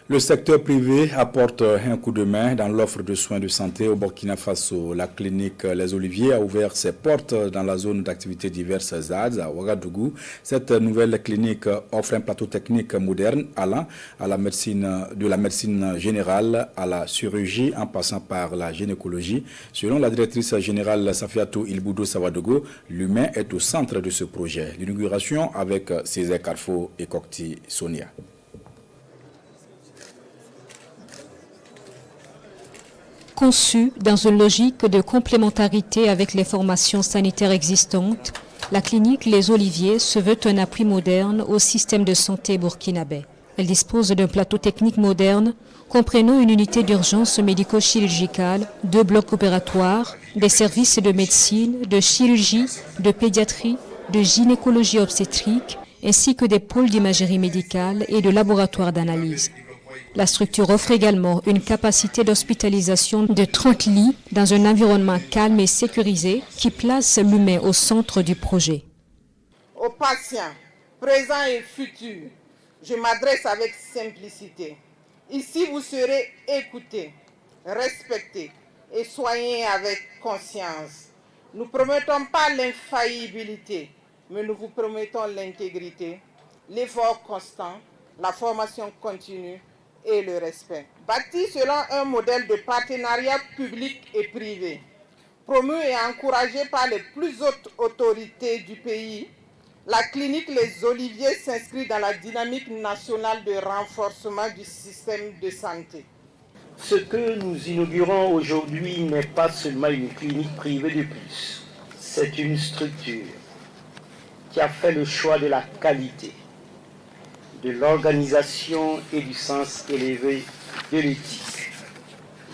Le secteur privé apporte un coup de main dans l'offre de soins de santé au Burkina Faso. La clinique Les Oliviers a ouvert ses portes dans la zone d'activités diverses ZAD à Ouagadougou. Cette nouvelle clinique offre un plateau technique moderne allant à la médecine, de la médecine générale à la chirurgie en passant par la gynécologie. Selon la directrice générale Safiatou Ilboudou Sawadogo, l'humain est au centre de ce projet. L'inauguration avec Césaire Carrefour et Cocti Sonia. Conçue dans une logique de complémentarité avec les formations sanitaires existantes, la clinique Les Oliviers se veut un appui moderne au système de santé burkinabé. Elle dispose d'un plateau technique moderne comprenant une unité d'urgence médico-chirurgicale, 2 blocs opératoires, des services de médecine, de chirurgie, de pédiatrie, de gynécologie obstétrique, ainsi que des pôles d'imagerie médicale et de laboratoires d'analyse. La structure offre également une capacité d'hospitalisation de 30 lits dans un environnement calme et sécurisé qui place l'humain au centre du projet. Aux patients, présents et futurs, je m'adresse avec simplicité. Ici, vous serez écoutés, respectés et soignés avec conscience. Nous ne promettons pas l'infaillibilité, mais nous vous promettons l'intégrité, l'effort constant, la formation continue et le respect. Bâti selon un modèle de partenariat public et privé, promu et encouragé par les plus hautes autorités du pays, la clinique Les Oliviers s'inscrit dans la dynamique nationale de renforcement du système de santé. Ce que nous inaugurons aujourd'hui n'est pas seulement une clinique privée de plus, c'est une structure qui a fait le choix de la qualité, de l'organisation et du sens élevé de l'éthique.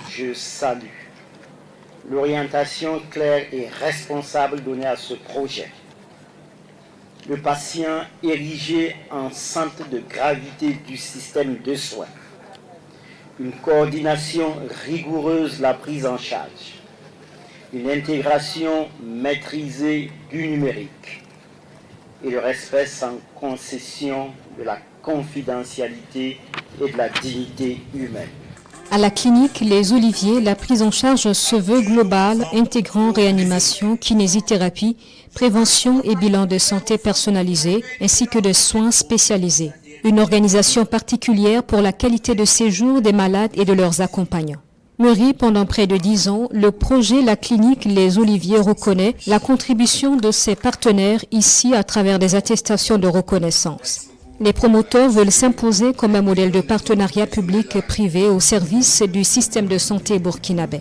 Je salue l'orientation claire et responsable donnée à ce projet. Le patient érigé en centre de gravité du système de soins. Une coordination rigoureuse de la prise en charge. Une intégration maîtrisée du numérique. Et le respect sans concession de la confidentialité et de la dignité humaine. À la clinique Les Oliviers, la prise en charge se veut globale, intégrant réanimation, kinésithérapie, prévention et bilan de santé personnalisé, ainsi que de soins spécialisés. Une organisation particulière pour la qualité de séjour des malades et de leurs accompagnants. Mûri pendant près de 10 ans, le projet La Clinique Les Oliviers reconnaît la contribution de ses partenaires ici à travers des attestations de reconnaissance. Les promoteurs veulent s'imposer comme un modèle de partenariat public et privé au service du système de santé burkinabé.